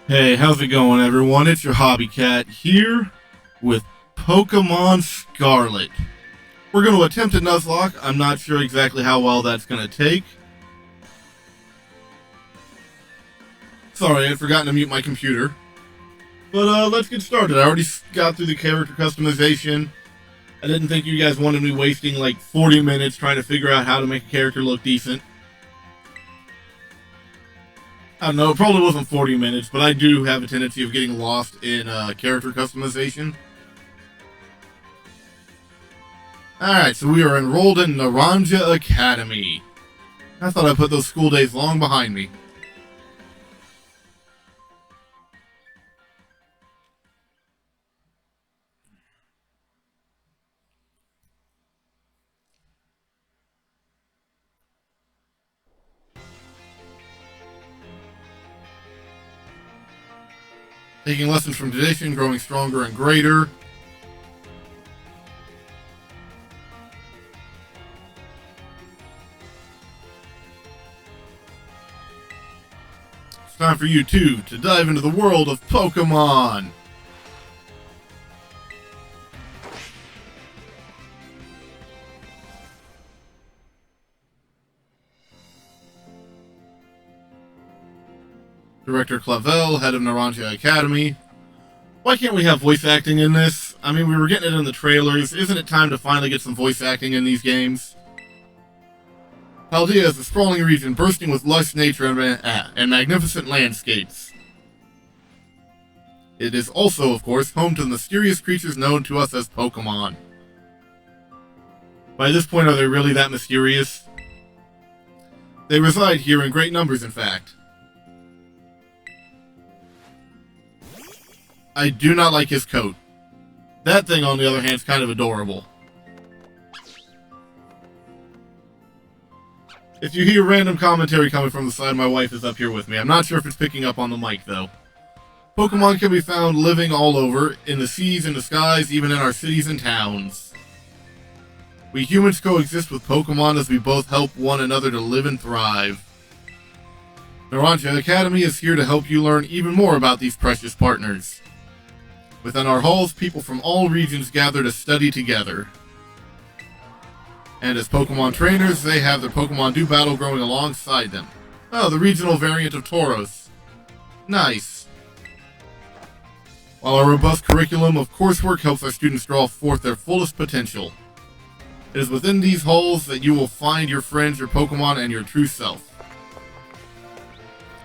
Hey, how's it going, everyone? It's your Hobby Cat here with Pokemon Scarlet. We're going to attempt a Nuzlock. I'm not sure exactly how well that's going to take. Sorry, I had forgotten to mute my computer. But let's get started. I already got through the character customization. I didn't think you guys wanted me wasting like 40 minutes trying to figure out how to make a character look decent. I don't know, it probably wasn't 40 minutes, but I do have a tendency of getting lost in character customization. Alright, so we are enrolled in Naranja Academy. I thought I put those school days long behind me. Taking lessons from tradition, growing stronger and greater. It's time for you too to dive into the world of Pokemon. Director Clavel, head of Naranja Academy. Why can't we have voice acting in this? I mean, we were getting it in the trailers. Isn't it time to finally get some voice acting in these games? Paldea is a sprawling region bursting with lush nature and magnificent landscapes. It is also, of course, home to the mysterious creatures known to us as Pokemon. By this point, are they really that mysterious? They reside here in great numbers, in fact. I do not like his coat. That thing, on the other hand, is kind of adorable. If you hear random commentary coming from the side, my wife is up here with me. I'm not sure if it's picking up on the mic, though. Pokemon can be found living all over, in the seas, in the skies, even in our cities and towns. We humans coexist with Pokemon as we both help one another to live and thrive. Naranja Academy is here to help you learn even more about these precious partners. Within our halls, people from all regions gather to study together. And as Pokemon trainers, they have their Pokemon do battle growing alongside them. Oh, the regional variant of Tauros. Nice. While our robust curriculum of coursework helps our students draw forth their fullest potential. It is within these halls that you will find your friends, your Pokemon, and your true self.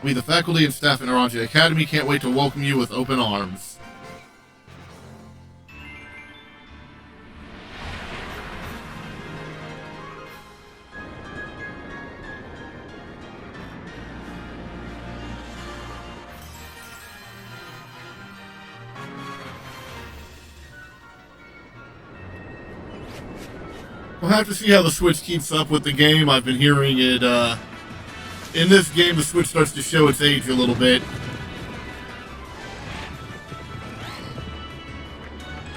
We, the faculty and staff at Naranja Academy, can't wait to welcome you with open arms. We'll have to see how the Switch keeps up with the game. I've been hearing it, in this game, the Switch starts to show its age a little bit.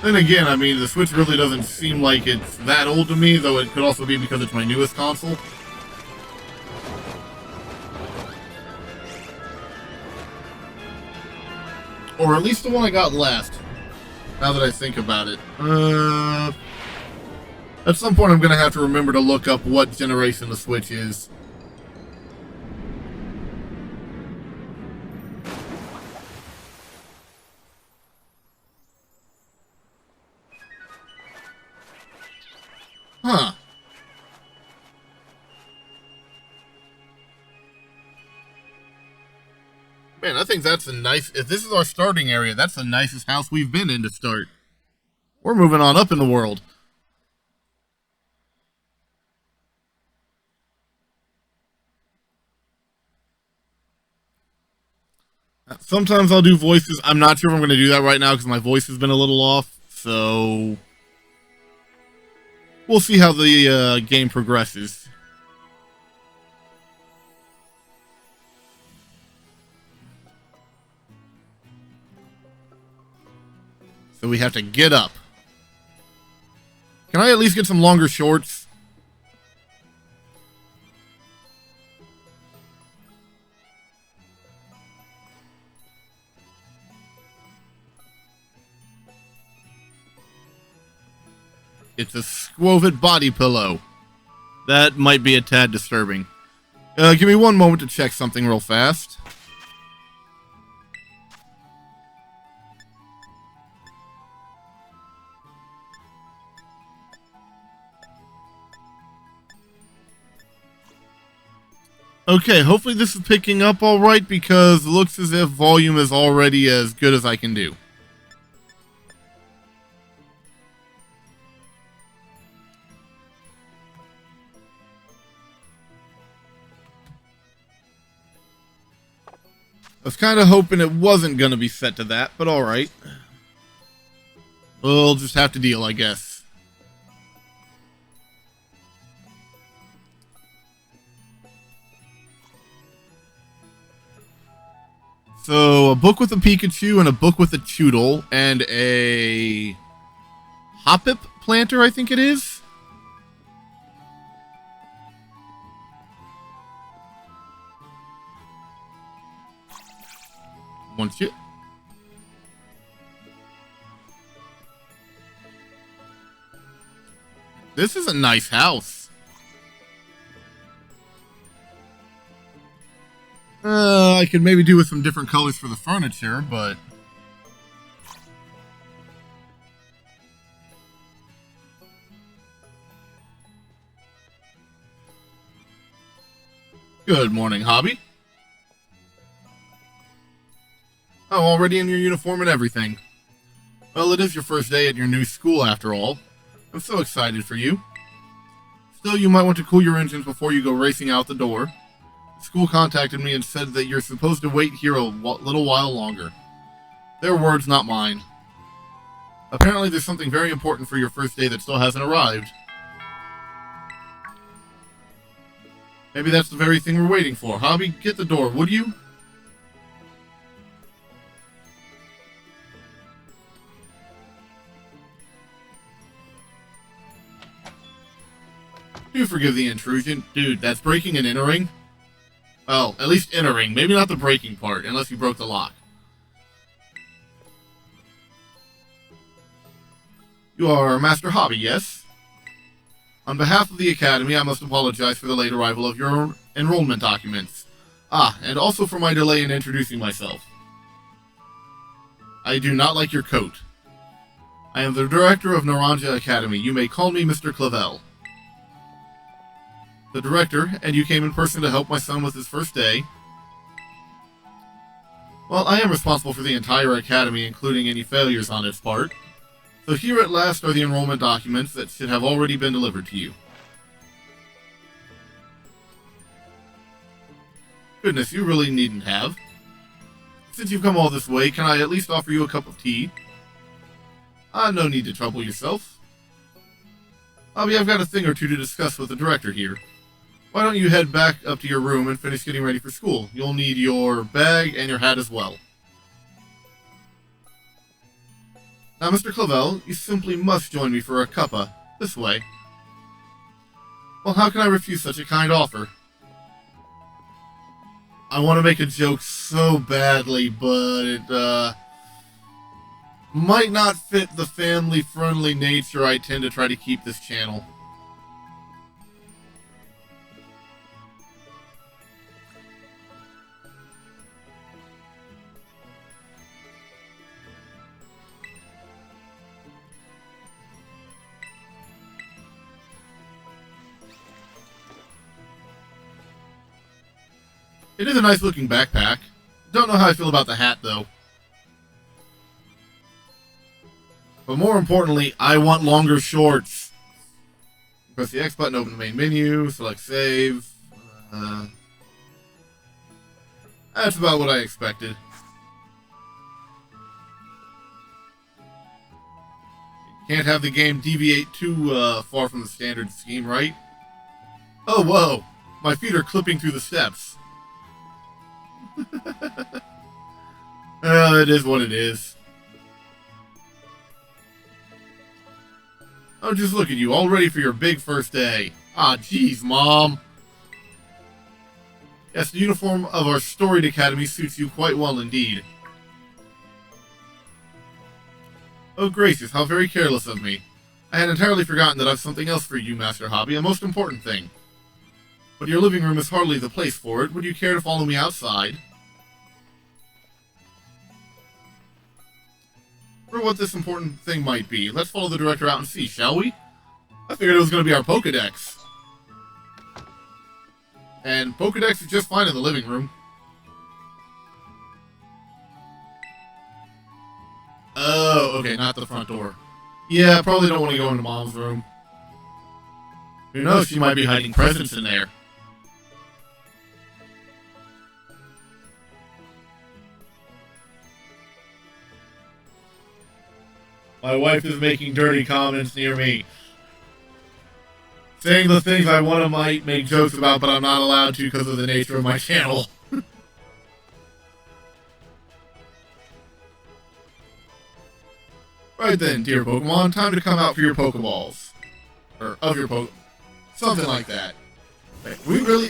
Then again, I mean, the Switch really doesn't seem like it's that old to me, though it could also be because it's my newest console. Or at least the one I got last, now that I think about it. At some point I'm going to have to remember to look up what generation the Switch is. Huh. Man, I think that's a nice... If this is our starting area, that's the nicest house we've been in to start. We're moving on up in the world. Sometimes I'll do voices. I'm not sure if I'm going to do that right now because my voice has been a little off. So we'll see how the game progresses. So we have to get up. Can I at least get some longer shorts? It's a Squovid body pillow. That might be a tad disturbing. Give me one moment to check something real fast. Okay, hopefully this is picking up alright because it looks as if volume is already as good as I can do. I was kind of hoping it wasn't going to be set to that, but alright. We'll just have to deal, I guess. So, a book with a Pikachu and a book with a Choodle and a Hoppip planter, I think it is. Once you... This is a nice house. I could maybe do with some different colors for the furniture, but... Good morning, Hobby. Oh, already in your uniform and everything. Well, it is your first day at your new school, after all. I'm so excited for you. Still, you might want to cool your engines before you go racing out the door. School contacted me and said that you're supposed to wait here a little while longer. Their words, not mine. Apparently there's something very important for your first day that still hasn't arrived. Maybe that's the very thing we're waiting for. Hobby, get the door, would you? Do forgive the intrusion. Dude, that's breaking and entering. Well, at least entering. Maybe not the breaking part, unless you broke the lock. You are Master Hobby, yes? On behalf of the Academy, I must apologize for the late arrival of your enrollment documents. Ah, and also for my delay in introducing myself. I do not like your coat. I am the director of Naranja Academy. You may call me Mr. Clavel. The director, and you came in person to help my son with his first day. Well, I am responsible for the entire academy, including any failures on its part. So here at last are the enrollment documents that should have already been delivered to you. Goodness, you really needn't have. Since you've come all this way, can I at least offer you a cup of tea? No need to trouble yourself. Bobby, I've got a thing or two to discuss with the director here. Why don't you head back up to your room and finish getting ready for school? You'll need your bag and your hat as well. Now, Mr. Clavel, you simply must join me for a cuppa. This way. Well, how can I refuse such a kind offer? I want to make a joke so badly, but it, might not fit the family-friendly nature I tend to try to keep this channel. It is a nice looking backpack. Don't know how I feel about the hat though. But more importantly, I want longer shorts. Press the X button, open the main menu, select save. That's about what I expected. Can't have the game deviate too far from the standard scheme, right? Oh, whoa. My feet are clipping through the steps. Well, it is what it is. Oh, just look at you, all ready for your big first day. Ah, jeez, Mom. Yes, the uniform of our storied academy suits you quite well indeed. Oh, gracious, how very careless of me. I had entirely forgotten that I've something else for you, Master Hobby, a most important thing. But your living room is hardly the place for it. Would you care to follow me outside? For what this important thing might be, let's follow the director out and see, shall we? I figured it was going to be our Pokédex. And Pokédex is just fine in the living room. Oh, okay, not the front door. Yeah, probably don't want to go into Mom's room. Who knows, she might be hiding presents in there. My wife is making dirty comments near me. Saying the things I might make jokes about, but I'm not allowed to because of the nature of my channel. Right then, dear Pokemon, time to come out for your Pokeballs. Or, of your something like that. Wait, we really...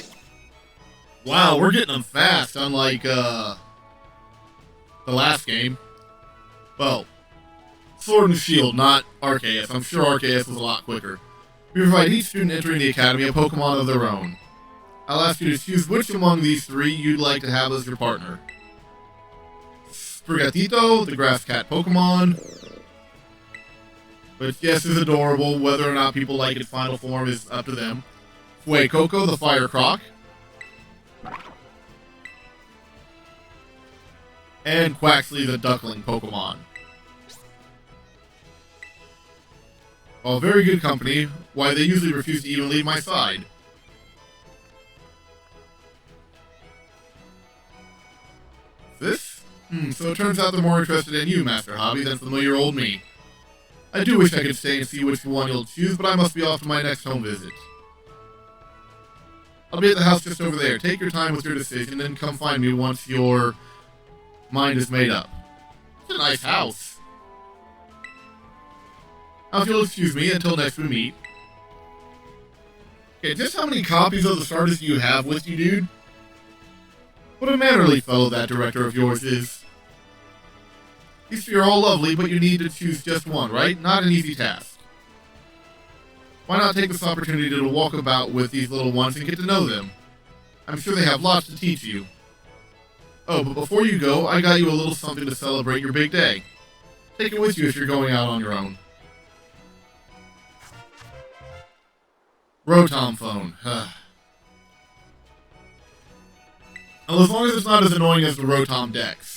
Wow, we're getting them fast, unlike, the last game. Well, Sword and Shield, not Arceus. I'm sure Arceus was a lot quicker. We provide each student entering the Academy a Pokemon of their own. I'll ask you to choose which among these three you'd like to have as your partner. Sprigatito, the Grass Cat Pokemon, which, yes, is adorable. Whether or not people like its final form is up to them. Fuecoco, the Fire Croc, and Quaxley, the Duckling Pokemon. While very good company, why they usually refuse to even leave my side. This? So it turns out they're more interested in you, Master Hobby, than familiar old me. I do wish I could stay and see which one you'll choose, but I must be off to my next home visit. I'll be at the house just over there. Take your time with your decision, and come find me once your mind is made up. It's a nice house. Now, if you'll excuse me until next we meet. Okay, just how many copies of the Stardust do you have with you, dude? What a mannerly fellow that director of yours is. These three are all lovely, but you need to choose just one, right? Not an easy task. Why not take this opportunity to walk about with these little ones and get to know them? I'm sure they have lots to teach you. Oh, but before you go, I got you a little something to celebrate your big day. Take it with you if you're going out on your own. Rotom phone. Well, as long as it's not as annoying as the Rotom Dex.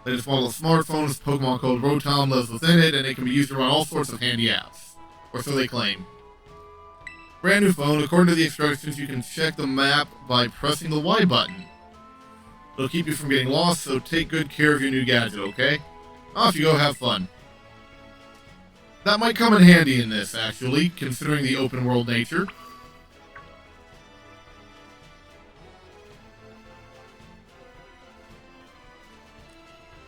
Latest model of smartphone is Pokemon code Rotom lives within it, and it can be used to run all sorts of handy apps. Or so they claim. Brand new phone, according to the instructions, you can check the map by pressing the Y button. It'll keep you from getting lost, so take good care of your new gadget, okay? Off you go, have fun. That might come in handy in this, actually, considering the open world nature.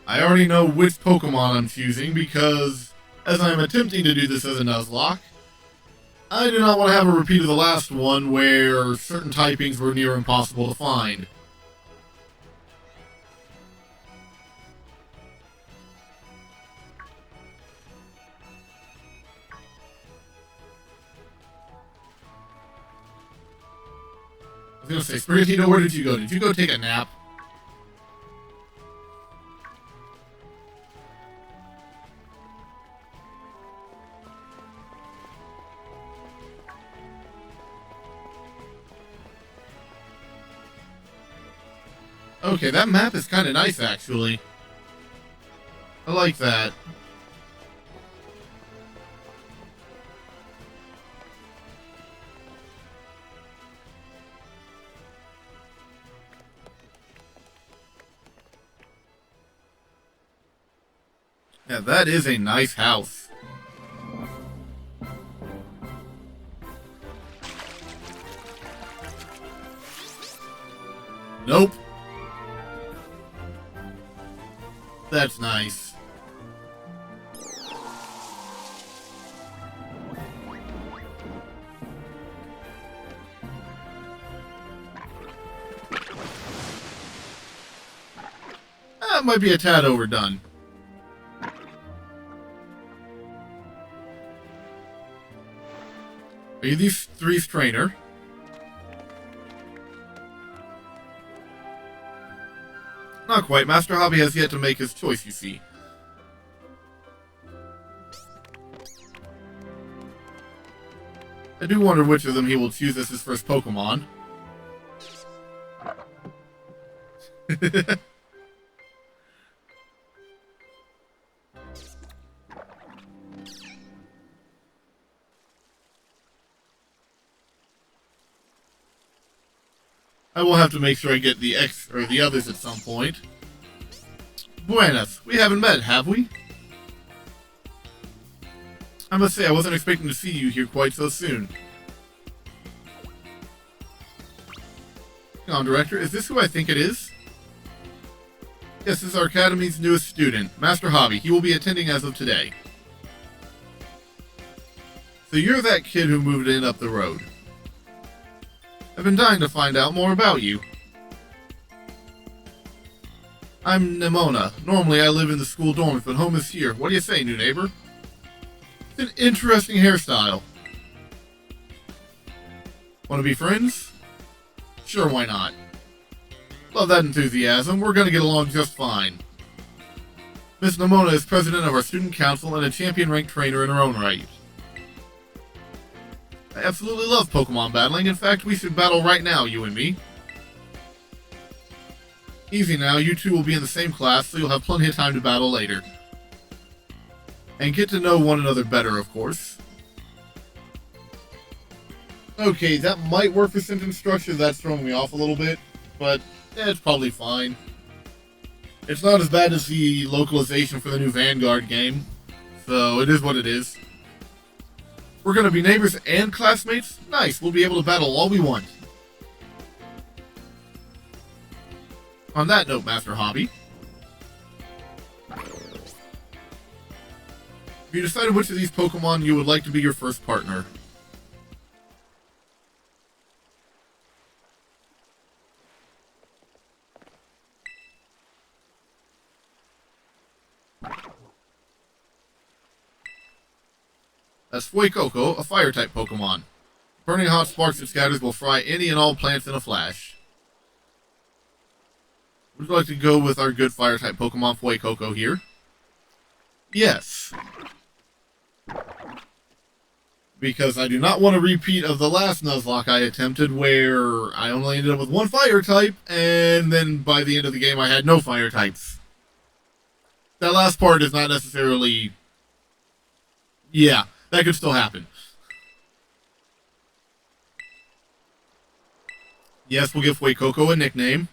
I already know which Pokemon I'm choosing because, as I'm attempting to do this as a Nuzlock, I do not want to have a repeat of the last one where certain typings were near impossible to find. I was gonna say, Sprigatito, where did you go? Did you go take a nap? Okay, that map is kind of nice, actually. I like that. Yeah, that is a nice house. Nope. That's nice. That might be a tad overdone. Are you these three's trainer? Not quite. Master Hobby has yet to make his choice, you see. I do wonder which of them he will choose as his first Pokemon. I will have to make sure I get the the others at some point. Buenas, we haven't met, have we? I must say, I wasn't expecting to see you here quite so soon. Hang on, Director, is this who I think it is? Yes, this is our Academy's newest student, Master Hobby. He will be attending as of today. So you're that kid who moved in up the road. I've been dying to find out more about you. I'm Nimona. Normally I live in the school dorms, but home is here. What do you say, new neighbor? It's an interesting hairstyle. Want to be friends? Sure, why not? Love that enthusiasm. We're gonna get along just fine. Miss Nimona is president of our student council and a champion-ranked trainer in her own right. I absolutely love Pokemon battling. In fact, we should battle right now, you and me. Easy now, you two will be in the same class, so you'll have plenty of time to battle later. And get to know one another better, of course. Okay, that might work for sentence structure. That's throwing me off a little bit, but it's probably fine. It's not as bad as the localization for the new Vanguard game, so it is what it is. We're going to be neighbors and classmates? Nice, we'll be able to battle all we want. On that note, Master Hobby, have you decided which of these Pokemon you would like to be your first partner? That's Fuecoco, a Fire-type Pokemon. Burning hot sparks it scatters will fry any and all plants in a flash. Would you like to go with our good Fire-type Pokemon Fuecoco here? Yes. Because I do not want a repeat of the last Nuzlock I attempted where I only ended up with one Fire-type, and then by the end of the game I had no Fire-types. That last part is not necessarily... Yeah. That could still happen. Yes, we'll give Fuecoco a nickname.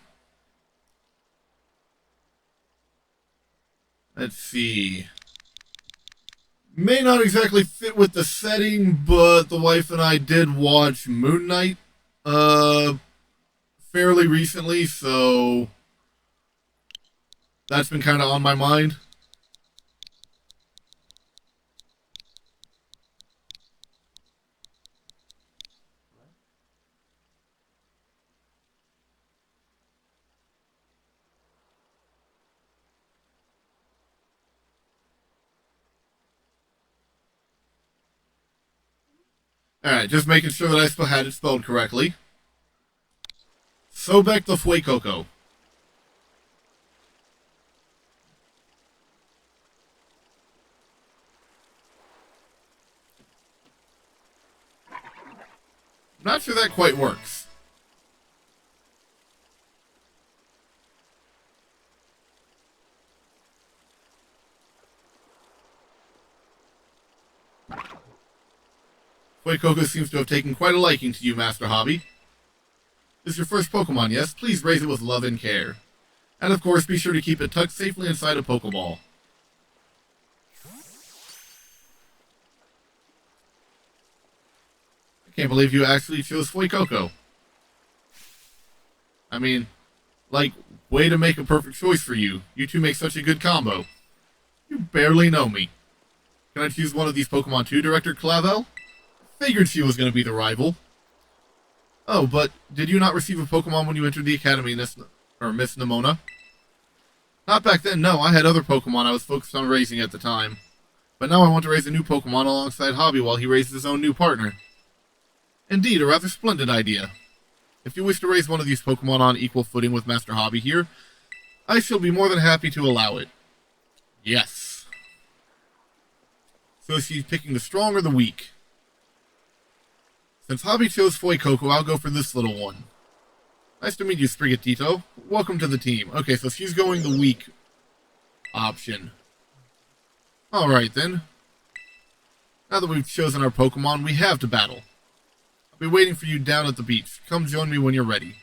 Let's see. May not exactly fit with the setting, but the wife and I did watch Moon Knight fairly recently, so that's been kind of on my mind. Alright, just making sure that I still had it spelled correctly. Sobek the Fuecoco. Not sure that quite works. Fuecoco seems to have taken quite a liking to you, Master Hobby. This is your first Pokemon, yes? Please raise it with love and care. And of course, be sure to keep it tucked safely inside a Pokeball. I can't believe you actually chose Fuecoco. I mean, like, way to make a perfect choice for you. You two make such a good combo. You barely know me. Can I choose one of these Pokemon too, Director Clavel? Figured she was going to be the rival. Oh, but did you not receive a Pokemon when you entered the Academy, Miss Nimona? Not back then, no. I had other Pokemon I was focused on raising at the time. But now I want to raise a new Pokemon alongside Hobby while he raises his own new partner. Indeed, a rather splendid idea. If you wish to raise one of these Pokemon on equal footing with Master Hobby here, I shall be more than happy to allow it. Yes. So she's picking the strong or the weak. Since Hobby chose Fuecoco, I'll go for this little one. Nice to meet you, Sprigatito. Welcome to the team. Okay, so she's going the weak option. Alright then. Now that we've chosen our Pokemon, we have to battle. I'll be waiting for you down at the beach. Come join me when you're ready.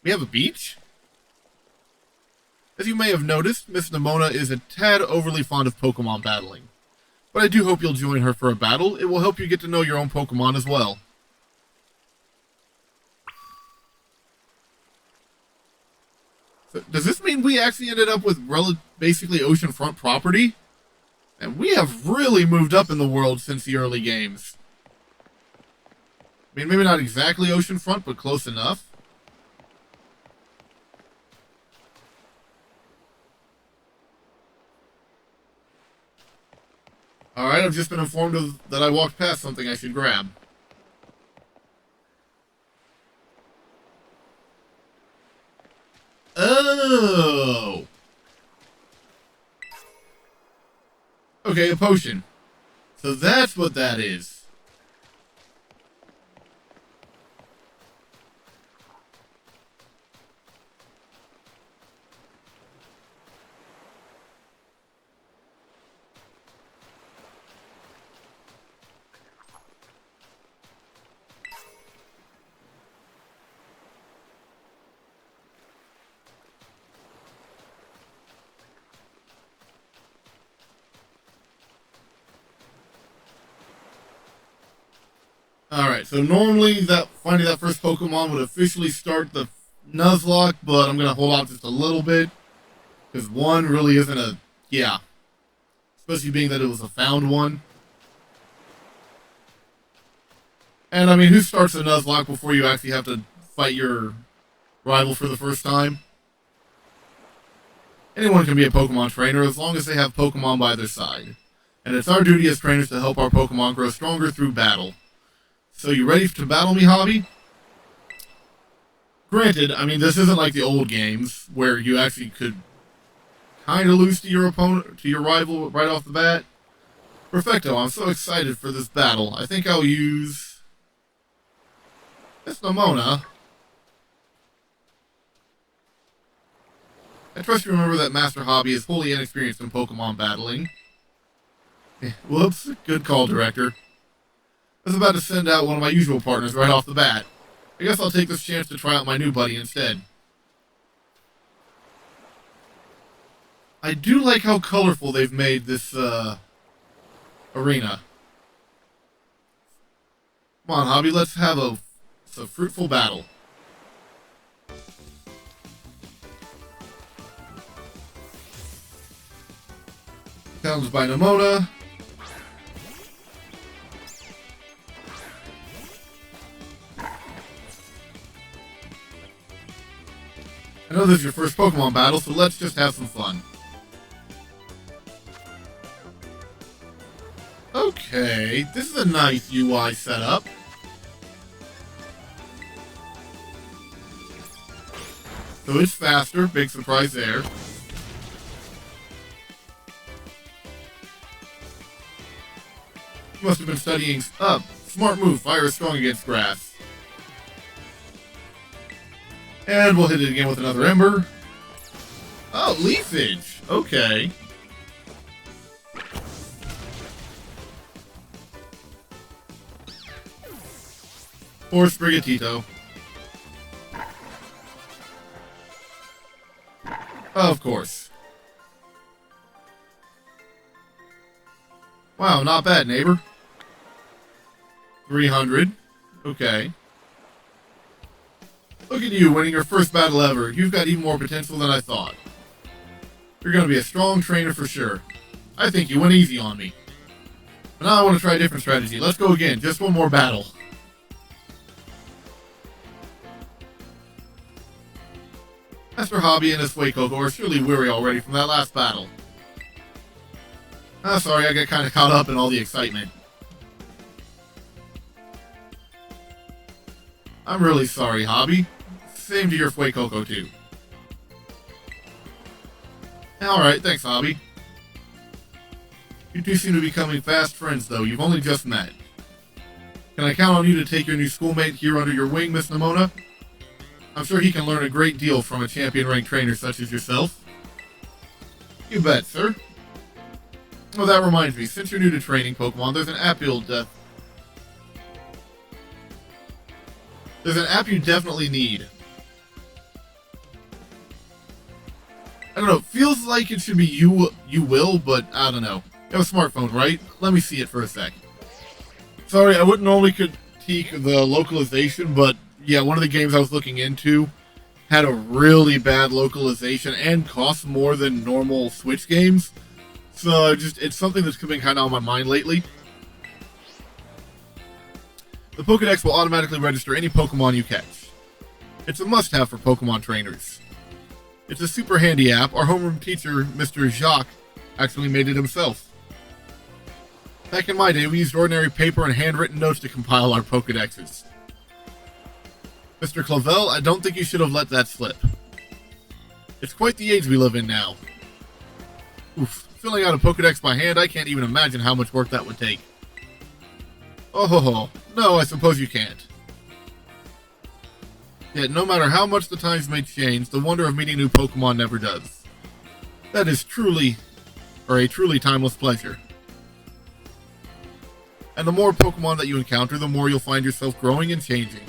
We have a beach? As you may have noticed, Miss Nemona is a tad overly fond of Pokemon battling. But I do hope you'll join her for a battle. It will help you get to know your own Pokemon as well. So, does this mean we actually ended up with basically oceanfront property? And we have really moved up in the world since the early games. I mean, maybe not exactly oceanfront, but close enough. Alright, I've just been informed that I walked past something I should grab. Oh! Okay, a potion. So that's what that is. Alright, so normally finding that first Pokemon would officially start the Nuzlock, but I'm going to hold off just a little bit. Because one really isn't a... yeah. Especially being that it was a found one. And I mean, who starts a Nuzlock before you actually have to fight your rival for the first time? Anyone can be a Pokemon trainer as long as they have Pokemon by their side. And it's our duty as trainers to help our Pokemon grow stronger through battle. So you ready to battle me, Hobby? Granted, I mean, this isn't like the old games, where you actually could kind of lose to your opponent, to your rival right off the bat. Perfecto, I'm so excited for this battle. I think I'll use Miss Nemona. I trust you remember that Master Hobby is wholly inexperienced in Pokemon battling. Whoops, good call, Director. I was about to send out one of my usual partners right off the bat. I guess I'll take this chance to try out my new buddy instead. I do like how colorful they've made this, arena. Come on, Hobby, let's have a fruitful battle. Challenged by Nemona. I know this is your first Pokemon battle, so let's just have some fun. Okay, this is a nice UI setup. So it's faster, big surprise there. Must have been studying up. Smart move, fire is strong against grass. And we'll hit it again with another Ember. Oh, Leafage. Okay. Poor Sprigatito. Of course. Wow, not bad, neighbor. 300. Okay. Look at you, winning your first battle ever. You've got even more potential than I thought. You're going to be a strong trainer for sure. I think you went easy on me. But now I want to try a different strategy. Let's go again. Just one more battle. Master Hobby and his Fuecoco are surely weary already from that last battle. Ah, sorry, I got kind of caught up in all the excitement. I'm really sorry, Hobby. Same to your Fuecoco, too. Alright, thanks, Hobby. You two seem to be becoming fast friends, though. You've only just met. Can I count on you to take your new schoolmate here under your wing, Miss Nimona? I'm sure he can learn a great deal from a champion-ranked trainer such as yourself. You bet, sir. Oh, that reminds me. Since you're new to training Pokemon, there's an app you definitely need. I don't know. Feels like it should be you will, but I don't know. You have a smartphone, right? Let me see it for a sec. Sorry, I wouldn't normally critique the localization, but yeah, one of the games I was looking into had a really bad localization and cost more than normal Switch games. So it's something that's coming kind of on my mind lately. The Pokédex will automatically register any Pokemon you catch. It's a must-have for Pokemon trainers. It's a super handy app. Our homeroom teacher, Mr. Jacques, actually made it himself. Back in my day, we used ordinary paper and handwritten notes to compile our Pokédexes. Mr. Clavel, I don't think you should have let that slip. It's quite the age we live in now. Oof. Filling out a Pokédex by hand, I can't even imagine how much work that would take. Oh, no, I suppose you can't. Yet, no matter how much the times may change, the wonder of meeting new Pokemon never does. That is a truly timeless pleasure. And the more Pokemon that you encounter, the more you'll find yourself growing and changing.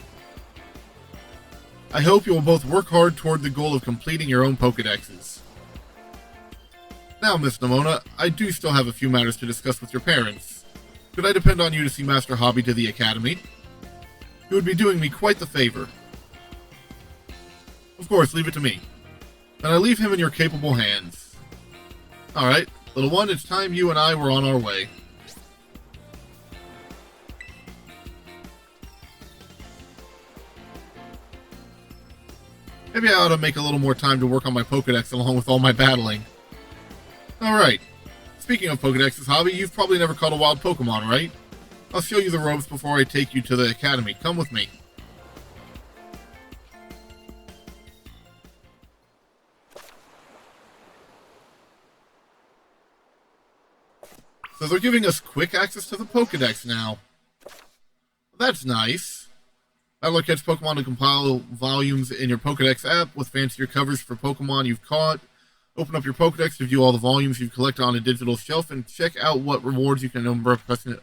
I hope you will both work hard toward the goal of completing your own Pokédexes. Now, Miss Nimona, I do still have a few matters to discuss with your parents. Could I depend on you to see Master Hobby to the Academy? You would be doing me quite the favor. Of course, leave it to me. Then I leave him in your capable hands. Alright, little one, it's time you and I were on our way. Maybe I ought to make a little more time to work on my Pokédex along with all my battling. Alright. Speaking of Pokédexes, Hobby, you've probably never caught a wild Pokemon, right? I'll show you the ropes before I take you to the Academy. Come with me. So they're giving us quick access to the Pokédex now. That's nice. That'll catch Pokemon to compile volumes in your Pokédex app with fancier covers for Pokemon you've caught. Open up your Pokédex to view all the volumes you've collected on a digital shelf and check out what rewards you can earn by pressing it.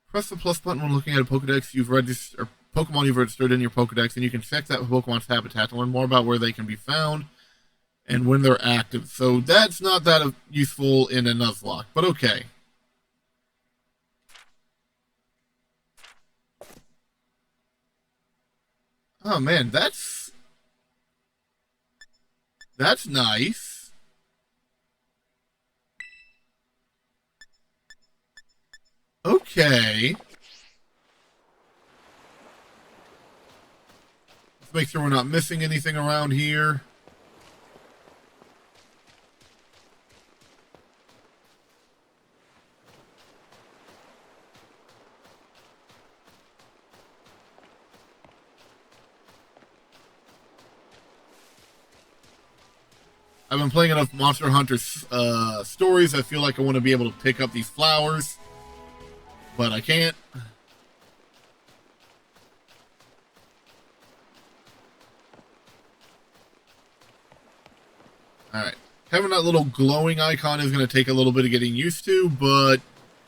Press the plus button when looking at a Pokédex you've registered, or Pokemon you've registered in your Pokédex, and you can check that Pokemon's habitat to learn more about where they can be found and when they're active. So that's not that useful in a Nuzlock, but okay. Oh man, that's nice. Okay. Let's make sure we're not missing anything around here. I've been playing enough Monster Hunter stories. I feel like I want to be able to pick up these flowers, but I can't. Alright. Having that little glowing icon is going to take a little bit of getting used to, but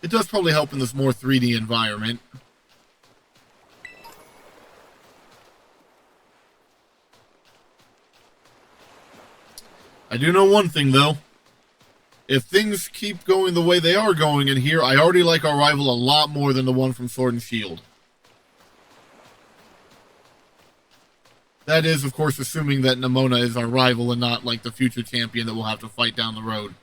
it does probably help in this more 3D environment. I do know one thing, though. If things keep going the way they are going in here, I already like our rival a lot more than the one from Sword and Shield. That is, of course, assuming that Nimona is our rival and not, like, the future champion that we'll have to fight down the road.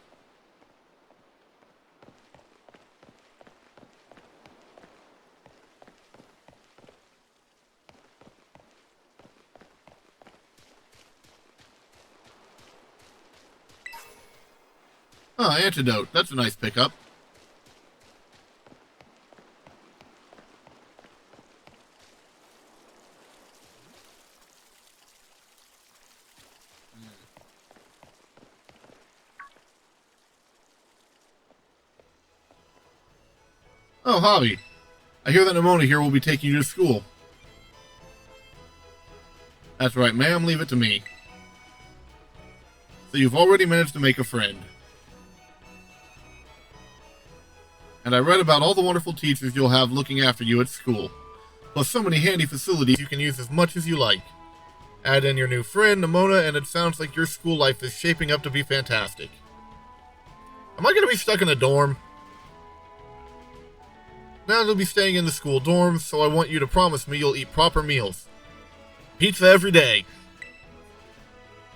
Ah, antidote. That's a nice pickup. Oh, Hobby. I hear that Nimona here will be taking you to school. That's right, ma'am. Leave it to me. So you've already managed to make a friend. And I read about all the wonderful teachers you'll have looking after you at school. Plus so many handy facilities you can use as much as you like. Add in your new friend, Nimona, and it sounds like your school life is shaping up to be fantastic. Am I going to be stuck in a dorm? Now you'll be staying in the school dorms, so I want you to promise me you'll eat proper meals. Pizza every day.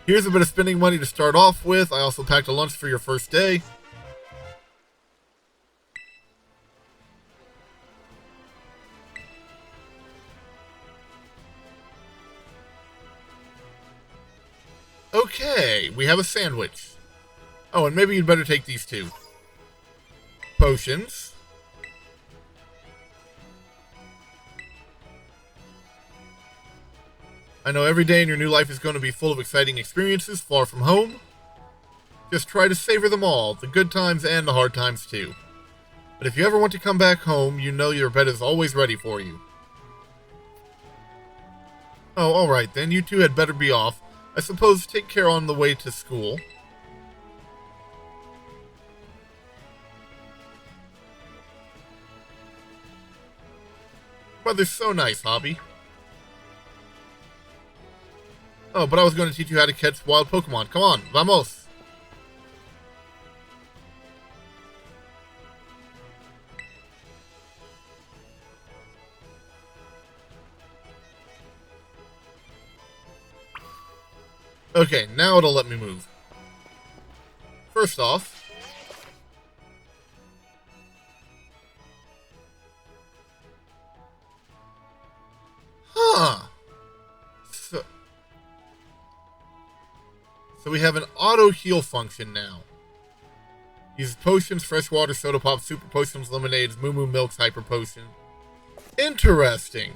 Here's a bit of spending money to start off with. I also packed a lunch for your first day. Okay, we have a sandwich. Oh, and maybe you'd better take these two. Potions. I know every day in your new life is going to be full of exciting experiences far from home. Just try to savor them all, the good times and the hard times too. But if you ever want to come back home, you know your bed is always ready for you. Oh, alright then, you two had better be off. I suppose take care on the way to school. Brother's so nice, Hobby. Oh, but I was going to teach you how to catch wild Pokemon. Come on, vamos! Okay, now it'll let me move. First off... Huh! So we have an auto-heal function now. Uses potions, fresh water, soda pop, super potions, lemonades, moo moo milks, hyper potion. Interesting!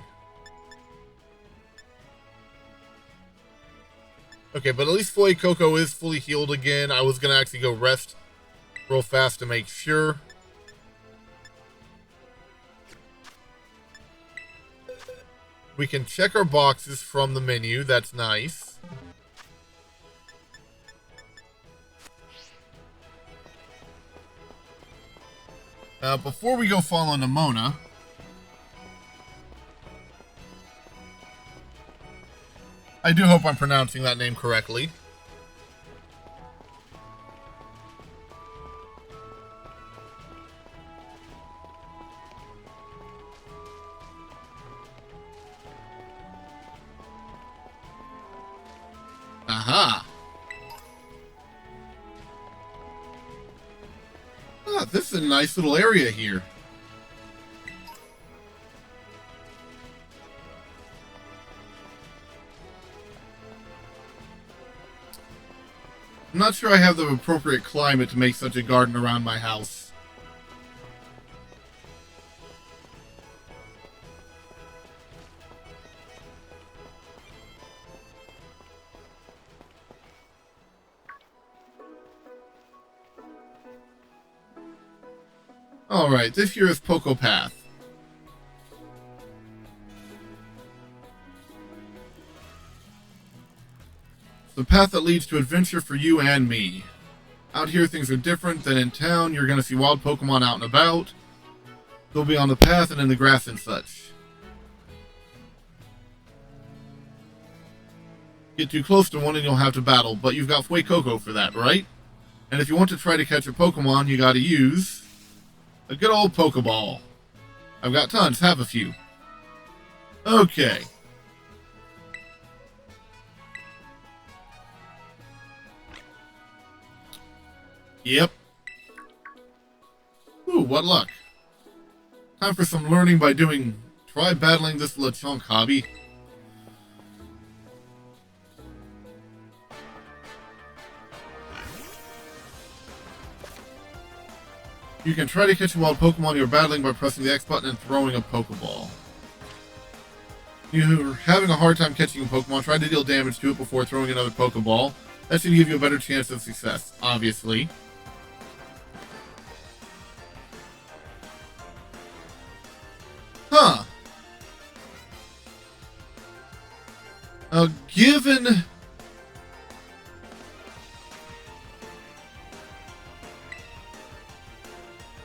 Okay, but at least Fuecoco is fully healed again. I was going to actually go rest real fast to make sure. We can check our boxes from the menu. That's nice. Before we go follow Nimona, I do hope I'm pronouncing that name correctly. Aha! Ah, this is a nice little area here. I'm not sure I have the appropriate climate to make such a garden around my house. Alright, this here is Poco Path. The path that leads to adventure for you and me. Out here things are different than in town. You're going to see wild Pokemon out and about. They'll be on the path and in the grass and such. Get too close to one and you'll have to battle, but you've got Fuecoco for that, right? And if you want to try to catch a Pokemon, you gotta use a good old Pokeball. I've got tons, have a few. Okay. Yep. Ooh, what luck. Time for some learning by doing... Try battling this Lechonk, Hobby. You can try to catch a wild Pokemon you're battling by pressing the X button and throwing a Pokeball. If you're having a hard time catching a Pokemon, try to deal damage to it before throwing another Pokeball. That should give you a better chance of success, obviously.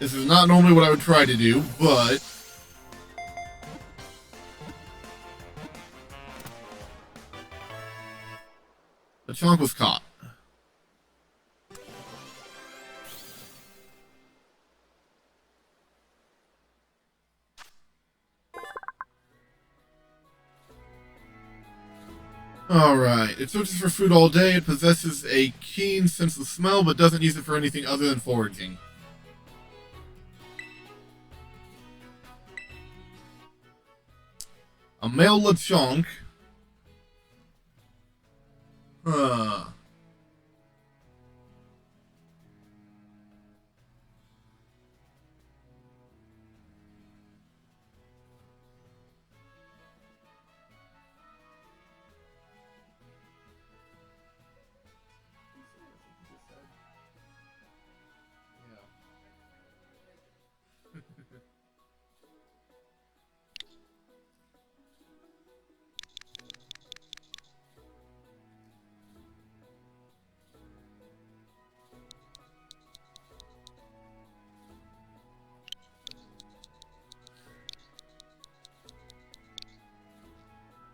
This is not normally what I would try to do, but the chunk was caught. Alright, it searches for food all day. It possesses a keen sense of smell, but doesn't use it for anything other than foraging. A male Lechonk. Huh.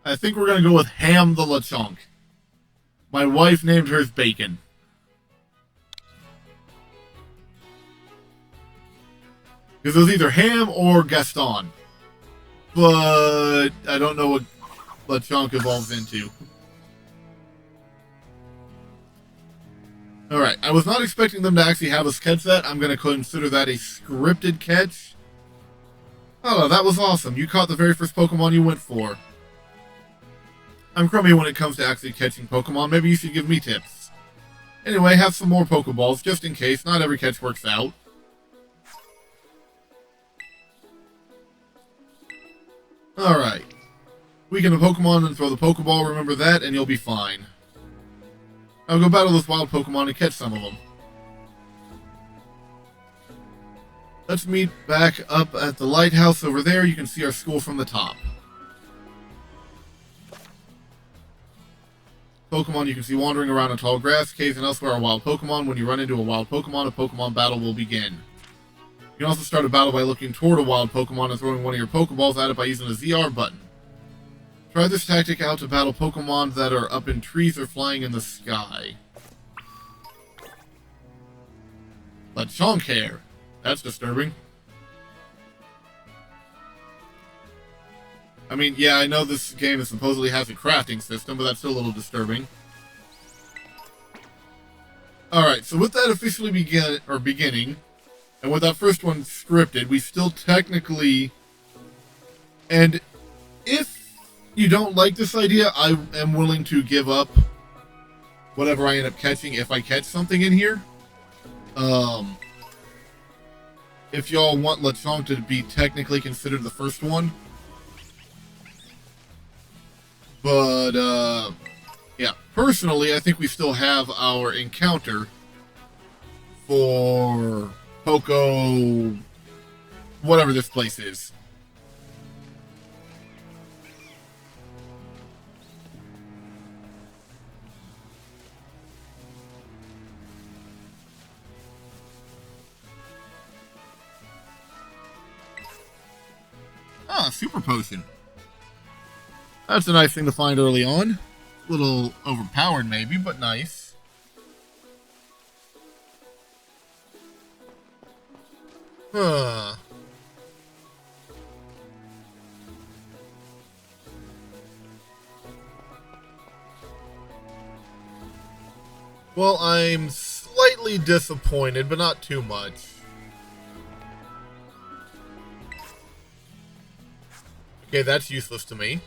I think we're going to go with Ham the Lechonk. My wife named hers Bacon. Because it was either Ham or Gaston. But I don't know what Lechonk evolves into. Alright, I was not expecting them to actually have us catch that. I'm going to consider that a scripted catch. Oh, that was awesome. You caught the very first Pokemon you went for. I'm crummy when it comes to actually catching Pokemon. Maybe you should give me tips. Anyway, have some more Pokeballs, just in case. Not every catch works out. Alright. Weaken a Pokemon and throw the Pokeball, remember that, and you'll be fine. I'll go battle this wild Pokemon and catch some of them. Let's meet back up at the lighthouse over there. You can see our school from the top. Pokemon you can see wandering around in tall grass, caves, and elsewhere are wild Pokemon. When you run into a wild Pokemon, a Pokemon battle will begin. You can also start a battle by looking toward a wild Pokemon and throwing one of your Pokeballs at it by using the ZR button. Try this tactic out to battle Pokemon that are up in trees or flying in the sky. Lechonk hair. That's disturbing. I mean, yeah, I know this game supposedly has a crafting system, but that's still a little disturbing. Alright, so with that officially beginning, and with that first one scripted, we still technically... And if you don't like this idea, I am willing to give up whatever I end up catching if I catch something in here. If y'all want Lechonk to be technically considered the first one. But, yeah, personally, I think we still have our encounter for Poco, whatever this place is. Ah, Super Potion. That's a nice thing to find early on. A little overpowered maybe, but nice. Huh. Well, I'm slightly disappointed, but not too much. Okay, that's useless to me.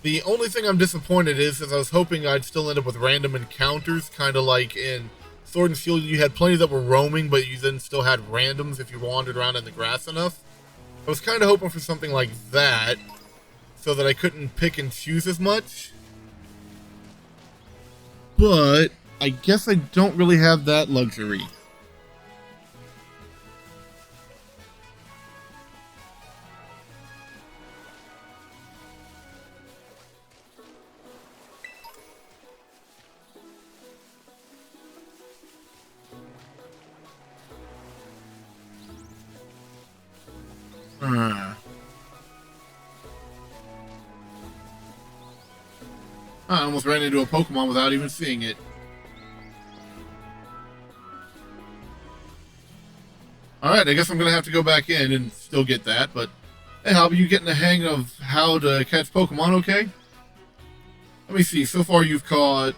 The only thing I'm disappointed is I was hoping I'd still end up with random encounters, kind of like in Sword and Shield, you had plenty that were roaming, but you then still had randoms if you wandered around in the grass enough. I was kind of hoping for something like that, so that I couldn't pick and choose as much. But I guess I don't really have that luxury. I almost ran into a Pokemon without even seeing it. Alright, I guess I'm going to have to go back in and still get that, but... Hey, Hobby, you getting the hang of how to catch Pokemon okay? Let me see, so far you've caught...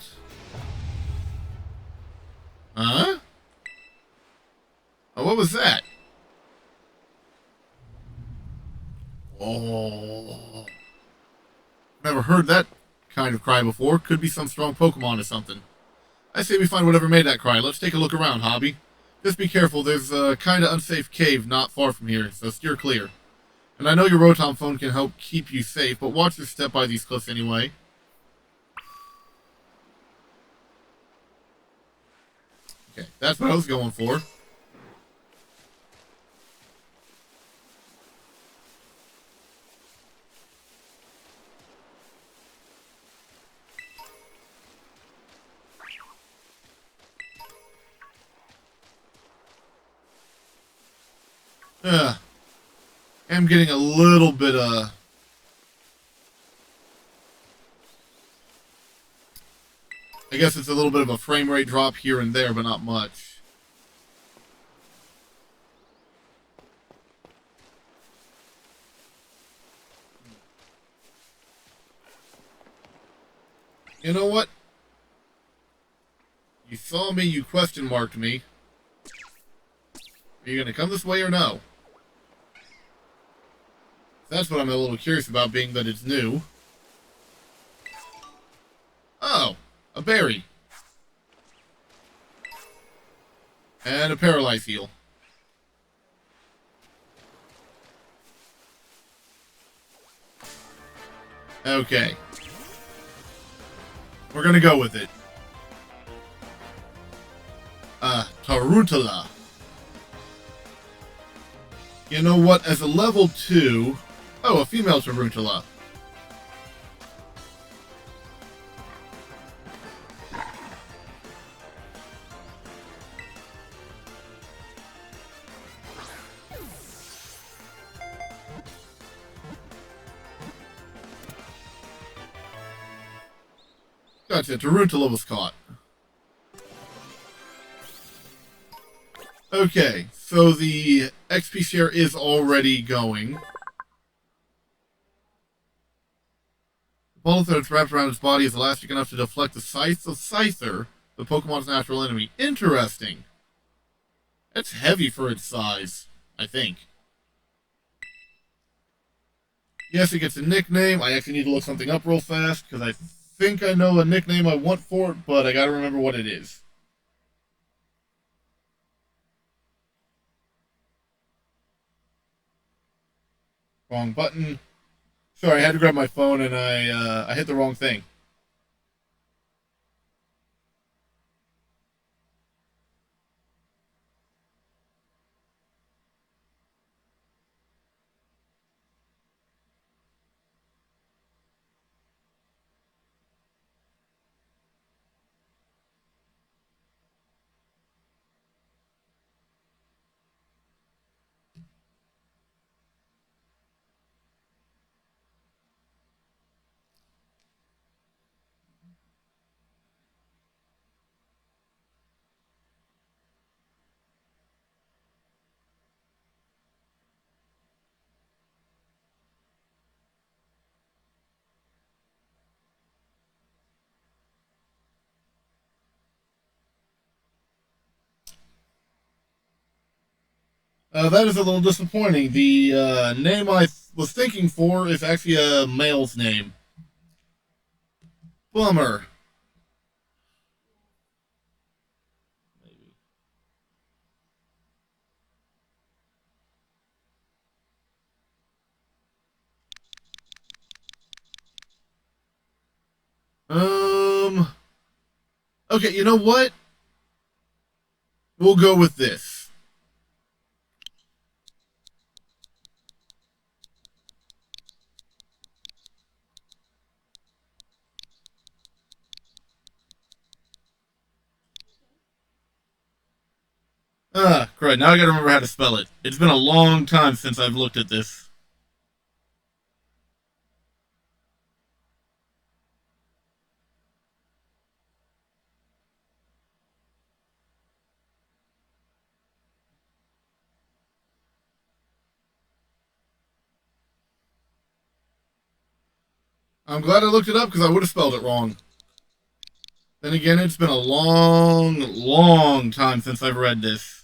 Huh? Oh, what was that? Oh... Never heard that kind of cry before. Could be some strong Pokemon or something. I say we find whatever made that cry. Let's take a look around, Hobby. Just be careful, there's a kinda unsafe cave not far from here, so steer clear. And I know your Rotom phone can help keep you safe, but watch your step by these cliffs anyway. Okay, that's what I was going for. I'm getting a little bit, I guess it's a little bit of a frame rate drop here and there, but not much. You know what? You saw me, you question marked me. Are you gonna come this way or no? That's what I'm a little curious about, being that it's new. Oh, a berry. And a paralyze heal. Okay. We're gonna go with it. Tarantula. You know what? As a level 2... Oh, a female Tarantula. Gotcha, Tarantula was caught. Okay, so the XP share is already going. The bullet that's wrapped around its body is elastic enough to deflect the scythe of Scyther, the Pokemon's natural enemy. Interesting. That's heavy for its size, I think. Yes, it gets a nickname. I actually need to look something up real fast, because I think I know a nickname I want for it, but I gotta remember what it is. Wrong button. Sorry, I had to grab my phone and I hit the wrong thing. That is a little disappointing. The name I was thinking for is actually a male's name. Bummer. Okay, you know what? We'll go with this. Great. Now I gotta remember how to spell it. It's been a long time since I've looked at this. I'm glad I looked it up because I would have spelled it wrong. Then again, it's been a long, long time since I've read this.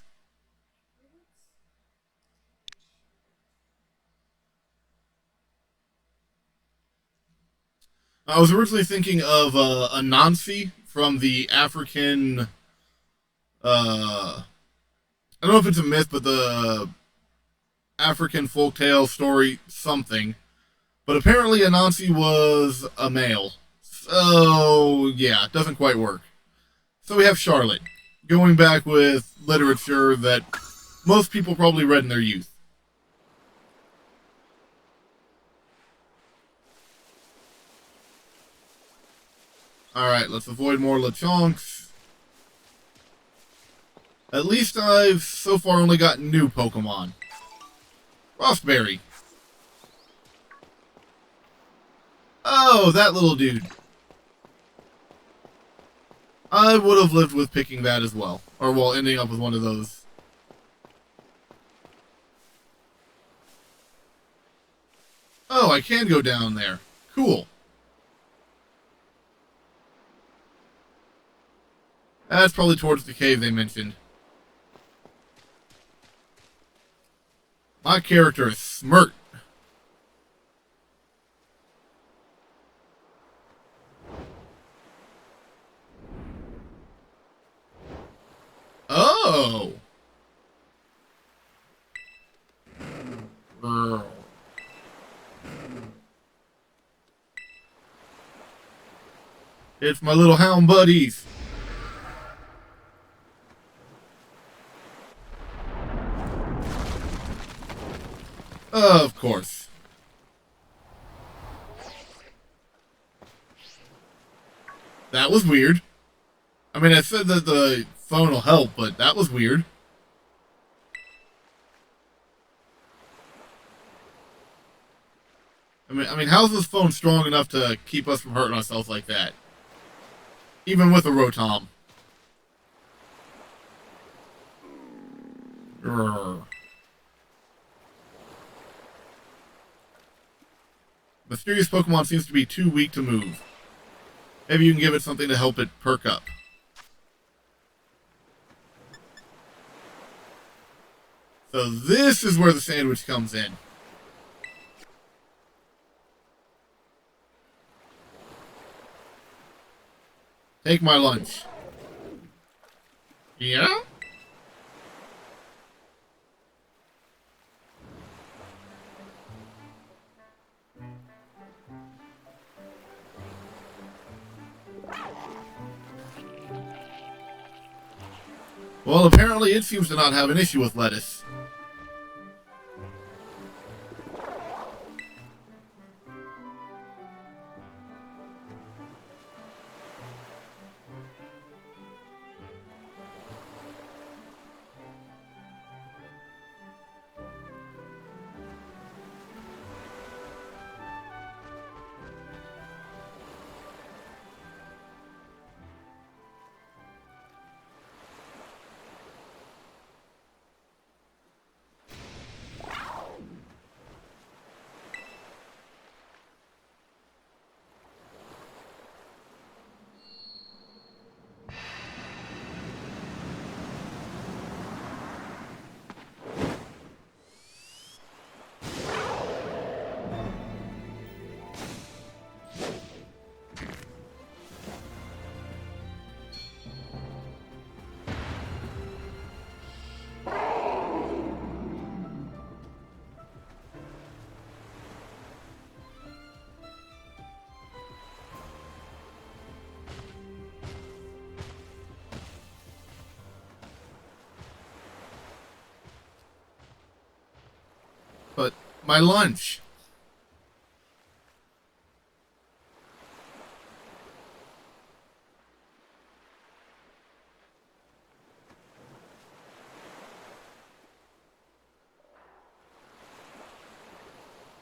I was originally thinking of Anansi from the African. I don't know if it's a myth, but the African folktale story something. But apparently Anansi was a male. So, yeah, it doesn't quite work. So we have Charlotte, going back with literature that most people probably read in their youth. Alright, let's avoid more Lechonks. At least I've so far only gotten new Pokemon. Frostberry. Oh, that little dude. I would have lived with picking that as well. Or, well, ending up with one of those. Oh, I can go down there. Cool. That's probably towards the cave they mentioned. My character is Smirt. Oh! Girl. It's my little hound buddies. Of course. That was weird. I mean, I said that the phone will help, but that was weird. I mean, how's this phone strong enough to keep us from hurting ourselves like that? Even with a Rotom. Grrr. Mysterious Pokemon seems to be too weak to move. Maybe you can give it something to help it perk up. So this is where the sandwich comes in. Take my lunch. Yeah? Well, apparently it seems to not have an issue with lettuce. But my lunch.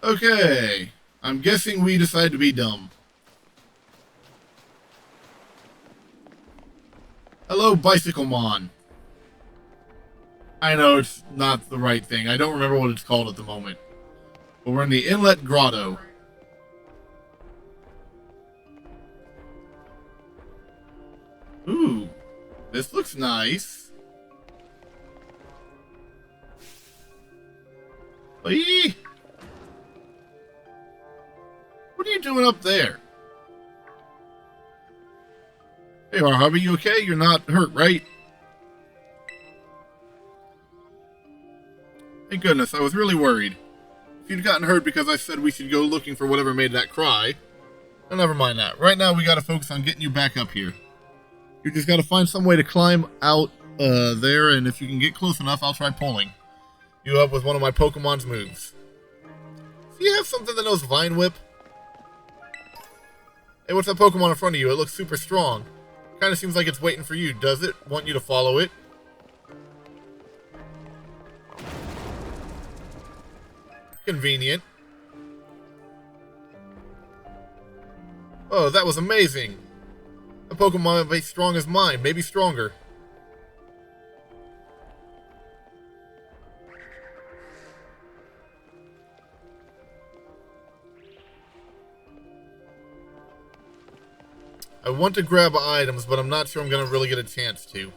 Okay. I'm guessing we decided to be dumb. Hello, Bicyclemon. I know it's not the right thing. I don't remember what it's called at the moment. But we're in the Inlet Grotto. Ooh, this looks nice. Eee! What are you doing up there? Hey, Harvey, you okay? You're not hurt, right? Thank goodness, I was really worried. If you'd gotten hurt because I said we should go looking for whatever made that cry, well, never mind that. Right now, we gotta focus on getting you back up here. You just gotta find some way to climb out there, and if you can get close enough, I'll try pulling you up with one of my Pokemon's moves. Do you have something that knows Vine Whip? Hey, what's that Pokemon in front of you? It looks super strong. Kinda seems like it's waiting for you. Does it want you to follow it? Convenient. Oh, that was amazing. A Pokemon as strong as mine, maybe stronger. I want to grab items, but I'm not sure I'm going to really get a chance to.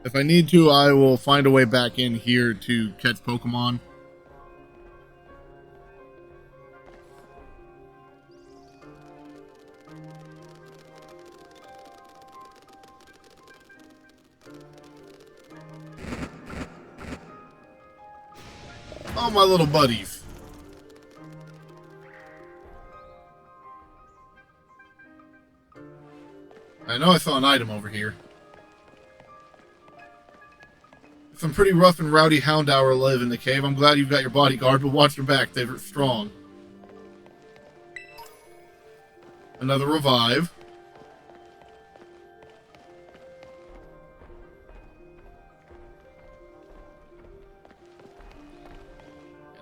If I need to, I will find a way back in here to catch Pokemon. All my little buddies. I know I saw an item over here. Some pretty rough and rowdy Houndour live in the cave. I'm glad you've got your bodyguard, but watch your back. They're strong. Another revive.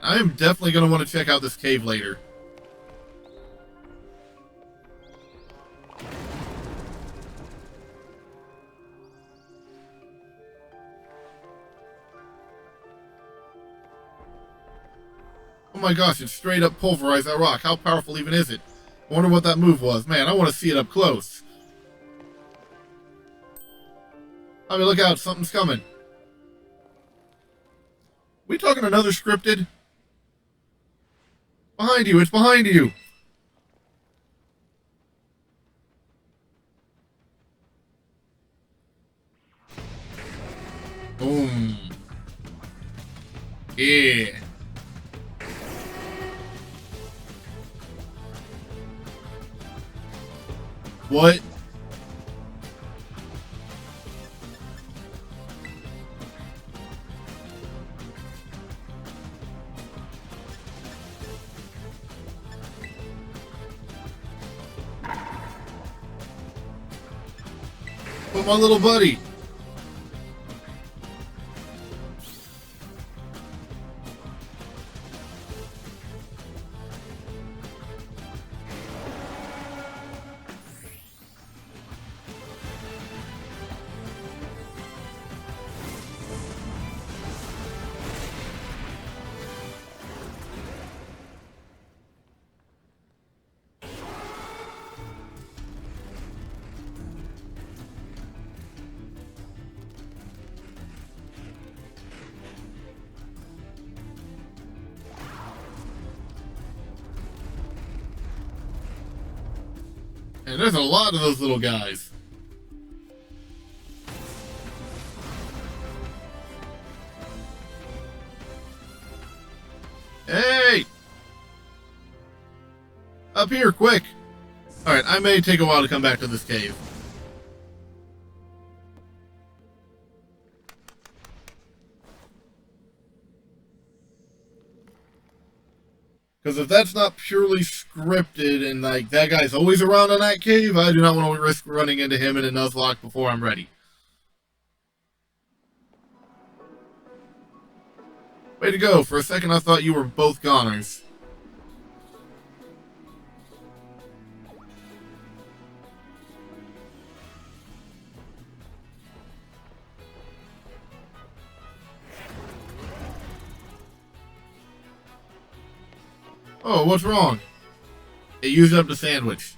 I am definitely going to want to check out this cave later. Oh my gosh, it straight up pulverized that rock. How powerful even is it? I wonder what that move was. Man, I want to see it up close. I mean, look out, something's coming. We talking another scripted? Behind you, it's behind you. Boom. Yeah. What? Oh, my little buddy. And there's a lot of those little guys. Hey! Up here, quick! Alright, I may take a while to come back to this cave. Because if that's not purely scripted and like that guy's always around in that cave, I do not want to risk running into him in a Nuzlock before I'm ready. Way to go. For a second I thought you were both goners. Oh, what's wrong? It used up the sandwich.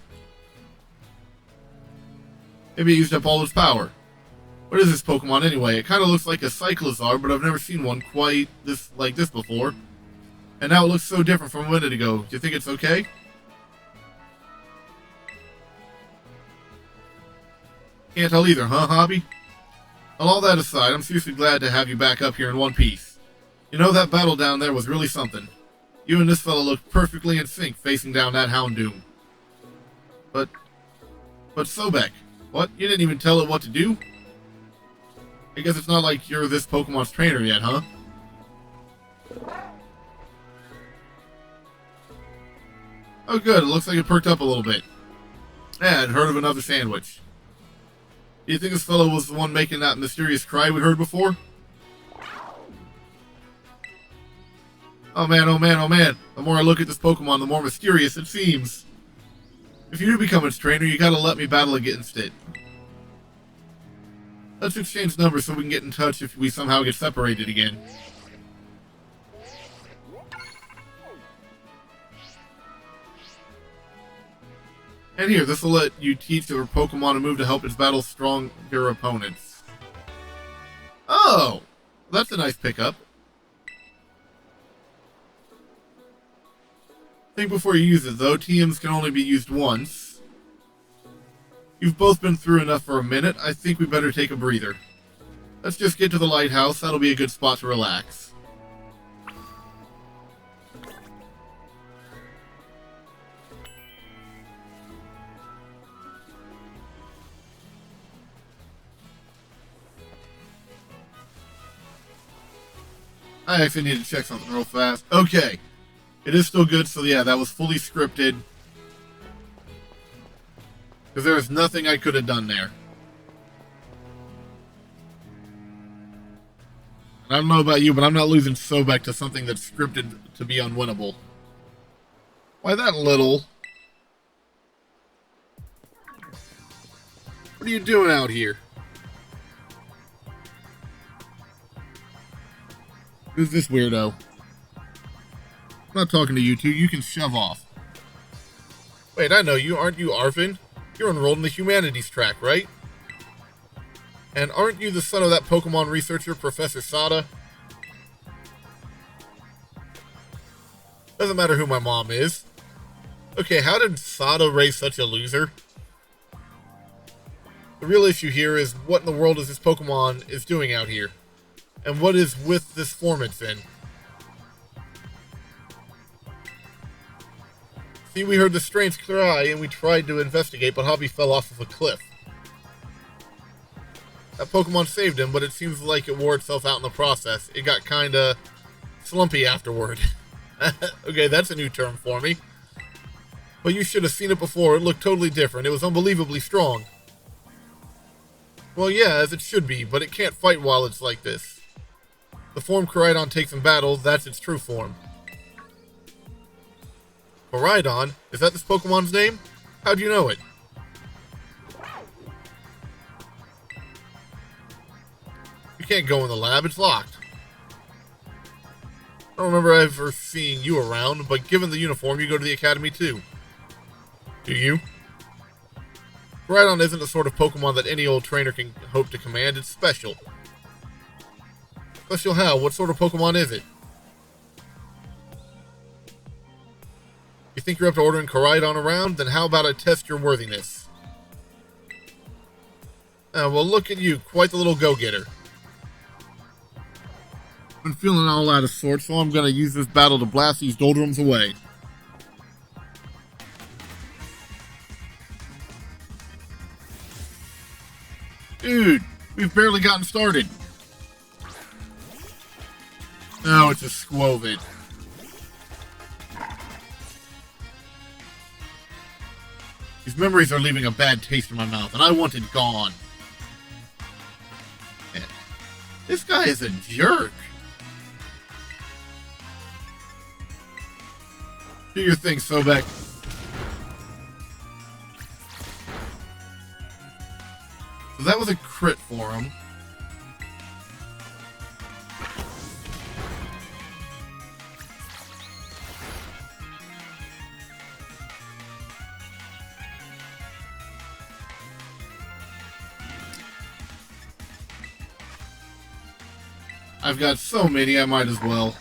Maybe it used up all its power. What is this Pokemon anyway? It kind of looks like a Cyclizar, but I've never seen one quite like this before. And now it looks so different from a minute ago. Do you think it's okay? Can't tell either, huh, Hobby? Well, all that aside, I'm seriously glad to have you back up here in one piece. You know, that battle down there was really something. You and this fella looked perfectly in sync facing down that Houndoom. But Sobek, what? You didn't even tell it what to do? I guess it's not like you're this Pokemon's trainer yet, huh? Oh good, it looks like it perked up a little bit. Yeah, I'd heard of another sandwich. Do you think this fellow was the one making that mysterious cry we heard before? Oh man, oh man, oh man. The more I look at this Pokemon, the more mysterious it seems. If you do become its trainer, you gotta let me battle against it. Let's exchange numbers so we can get in touch if we somehow get separated again. And here, this will let you teach your Pokemon a move to help its battle stronger opponents. Oh! That's a nice pickup. Think before you use it, though. TMs can only be used once. You've both been through enough for a minute. I think we better take a breather. Let's just get to the lighthouse. That'll be a good spot to relax. I actually need to check something real fast. Okay. It is still good, so yeah, that was fully scripted. Because there was nothing I could have done there. And I don't know about you, but I'm not losing Sobek to something that's scripted to be unwinnable. Why that little? What are you doing out here? Who's this weirdo? I'm not talking to you two, you can shove off. Wait, I know you. Aren't you Arvin? You're enrolled in the humanities track, right? And aren't you the son of that Pokemon researcher, Professor Sada? Doesn't matter who my mom is. Okay, how did Sada raise such a loser? The real issue here is what in the world is this Pokemon is doing out here? And what is with this form it's in? See, we heard the strange cry and we tried to investigate, but Hobby fell off of a cliff. That Pokemon saved him, but it seems like it wore itself out in the process. It got kinda slumpy afterward. Okay, that's a new term for me. But you should have seen it before. It looked totally different. It was unbelievably strong. Well, yeah, as it should be, but it can't fight while it's like this. The form Koraidon takes in battle, that's its true form. Koraidon? Is that this Pokemon's name? How'd you know it? You can't go in the lab, it's locked. I don't remember ever seeing you around, but given the uniform, you go to the academy too. Do you? Koraidon isn't the sort of Pokemon that any old trainer can hope to command, it's special. Special how? What sort of Pokemon is it? You think you're up to ordering Koraidon around? Then how about I test your worthiness? Well, look at you, quite the little go-getter. I'm feeling all out of sorts, so I'm gonna use this battle to blast these doldrums away. Dude, we've barely gotten started. Now it's a Squovid. These memories are leaving a bad taste in my mouth, and I want it gone. Man, this guy is a jerk. Do your thing, Sobek. So that was a crit for him. I've got so many, I might as well.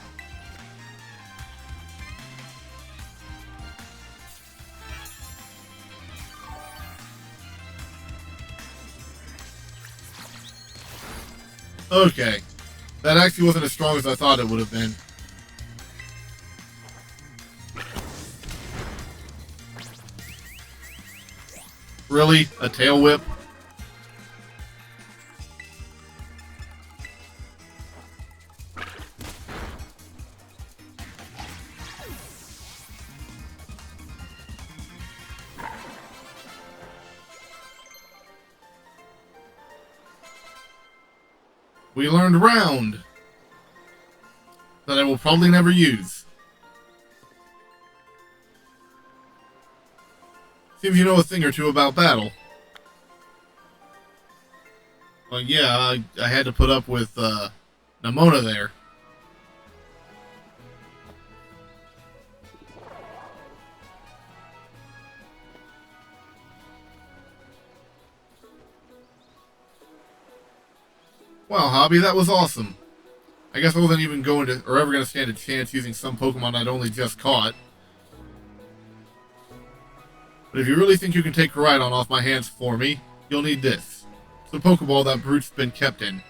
Okay. That actually wasn't as strong as I thought it would have been. Really? A tail whip? We learned round that I will probably never use. Seems you know a thing or two about battle. Well, yeah, I had to put up with Nimona there. Wow, Hobby, that was awesome. I guess I wasn't even going to, or ever going to stand a chance using some Pokemon I'd only just caught. But if you really think you can take Koraidon off my hands for me, you'll need this. It's the Pokeball that Brute's been kept in.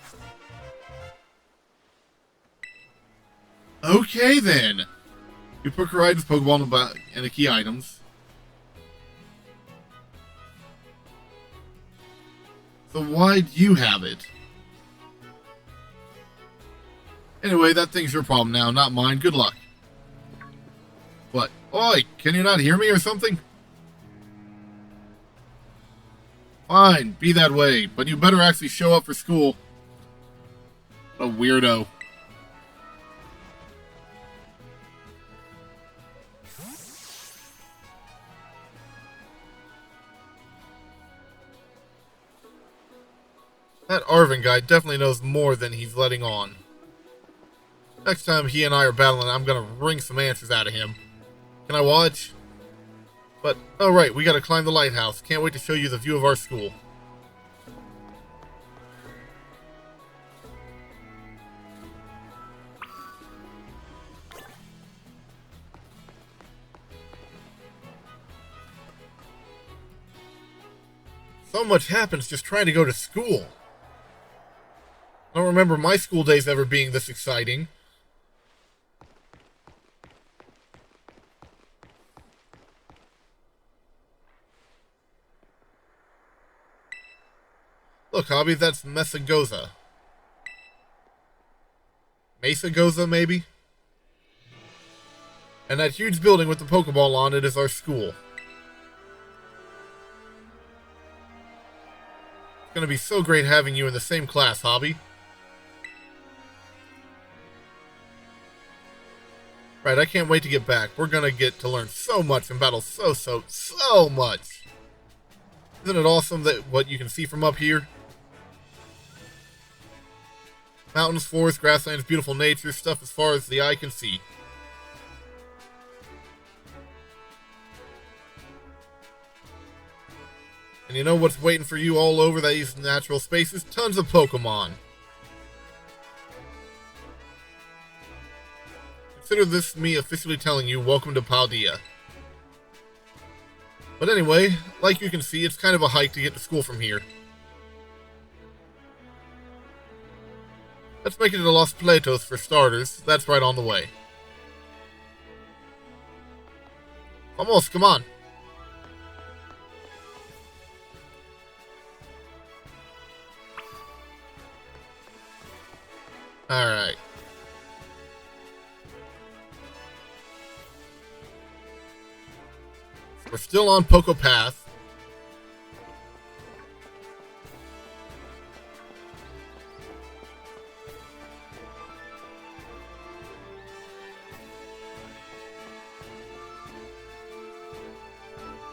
Okay then. You put Koraidon's Pokeball in the key items. So why do you have it? Anyway, that thing's your problem now, not mine. Good luck. What? Oi, can you not hear me or something? Fine, be that way, but you better actually show up for school. What a weirdo. That Arvin guy definitely knows more than he's letting on. Next time he and I are battling, I'm gonna wring some answers out of him. Can I watch? But, oh right, we gotta climb the lighthouse. Can't wait to show you the view of our school. So much happens just trying to go to school. I don't remember my school days ever being this exciting. Look, Hobby, that's Mesagoza. Mesagoza, maybe? And that huge building with the Pokeball on it is our school. It's gonna be so great having you in the same class, Hobby. Right, I can't wait to get back. We're gonna get to learn so much and battle so much. Isn't it awesome that what you can see from up here? Mountains, forests, grasslands, beautiful nature, stuff as far as the eye can see. And you know what's waiting for you all over these natural spaces? Tons of Pokemon. Consider this me officially telling you, welcome to Paldea. But anyway, like you can see, it's kind of a hike to get to school from here. Let's make it to Los Platos for starters. That's right on the way. Almost, come on. Alright. We're still on Poco Path.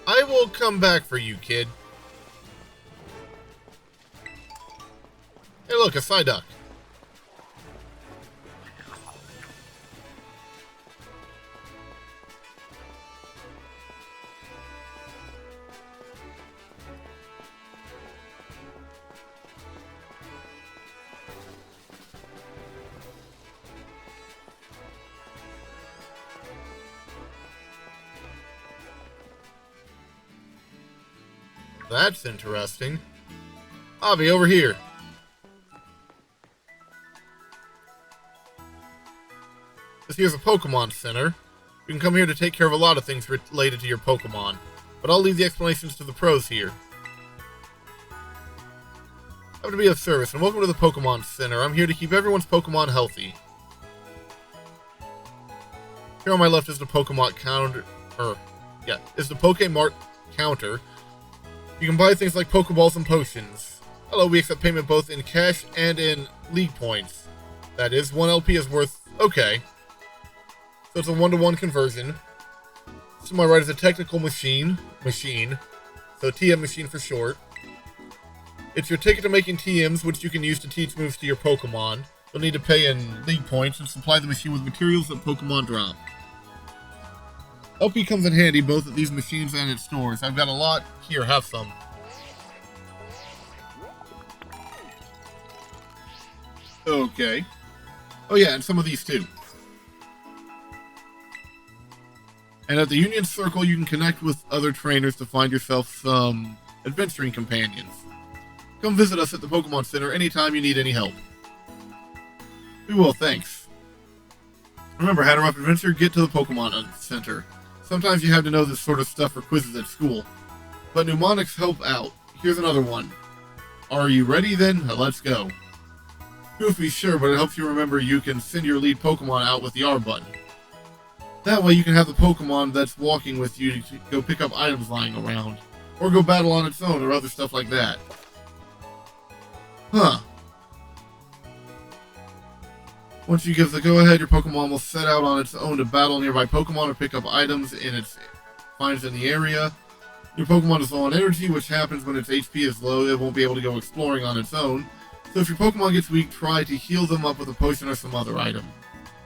I will come back for you, kid. Hey, look, a Psyduck. That's interesting. Avi, over here. This here's a Pokemon Center. You can come here to take care of a lot of things related to your Pokemon, but I'll leave the explanations to the pros here. I'm to be of service, and welcome to the Pokemon Center. I'm here to keep everyone's Pokemon healthy. Here on my left is the Pokemon counter, is the Pokemart counter. You can buy things like Pokeballs and potions. Hello, we accept payment both in cash and in League points. That is, 1 LP is worth, okay. So it's a 1-to-1 conversion. To my right is a technical machine, so TM machine for short. It's your ticket to making TMs, which you can use to teach moves to your Pokemon. You'll need to pay in League points and supply the machine with materials that Pokemon drop. LP comes in handy both at these machines and at stores. I've got a lot. Here, have some. Okay. Oh yeah, and some of these too. And at the Union Circle, you can connect with other trainers to find yourself some adventuring companions. Come visit us at the Pokemon Center anytime you need any help. We will, thanks. Remember, had a rough adventure, get to the Pokemon Center. Sometimes you have to know this sort of stuff for quizzes at school. But mnemonics help out. Here's another one. Are you ready then? Let's go. Goofy, sure, but it helps you remember you can send your lead Pokemon out with the R button. That way you can have the Pokemon that's walking with you to go pick up items lying around, or go battle on its own, or other stuff like that. Huh. Once you give the go-ahead, your Pokemon will set out on its own to battle nearby Pokemon or pick up items it finds in the area. Your Pokemon is low on energy, which happens when its HP is low. It won't be able to go exploring on its own. So if your Pokemon gets weak, try to heal them up with a potion or some other item.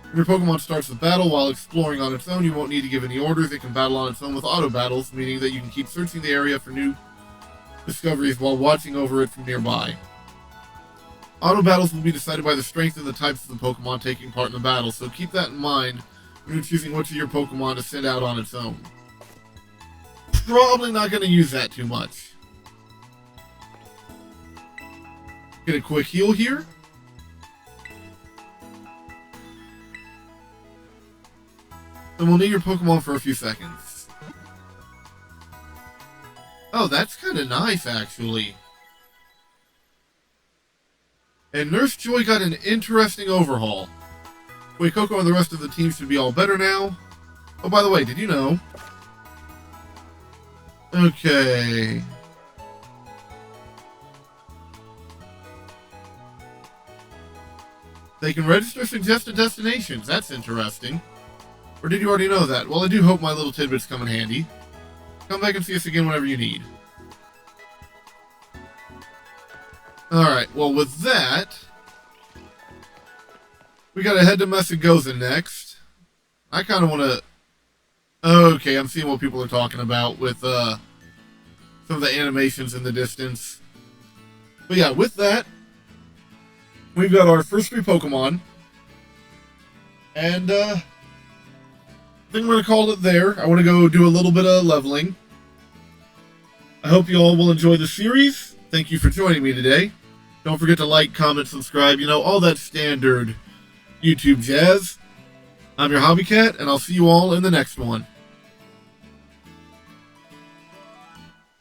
When your Pokemon starts the battle while exploring on its own, you won't need to give any orders. It can battle on its own with auto battles, meaning that you can keep searching the area for new discoveries while watching over it from nearby. Auto battles will be decided by the strength and the types of the Pokemon taking part in the battle, so keep that in mind when you're choosing which of your Pokemon to send out on its own. Probably not going to use that too much. Get a quick heal here. Then we'll need your Pokemon for a few seconds. Oh, that's kind of nice, actually. And Nurse Joy got an interesting overhaul. Coco and the rest of the team should be all better now. Oh, by the way, did you know? Okay. They can register suggested destinations. That's interesting. Or did you already know that? Well, I do hope my little tidbits come in handy. Come back and see us again whenever you need. Alright, well with that, we gotta head to Messagoza next. I kinda wanna... Okay, I'm seeing what people are talking about with some of the animations in the distance. But yeah, with that, we've got our first 3 Pokemon. And I think we're gonna call it there. I wanna go do a little bit of leveling. I hope you all will enjoy the series. Thank you for joining me today. Don't forget to like, comment, subscribe, you know, all that standard YouTube jazz. I'm your Hobby Cat, and I'll see you all in the next one.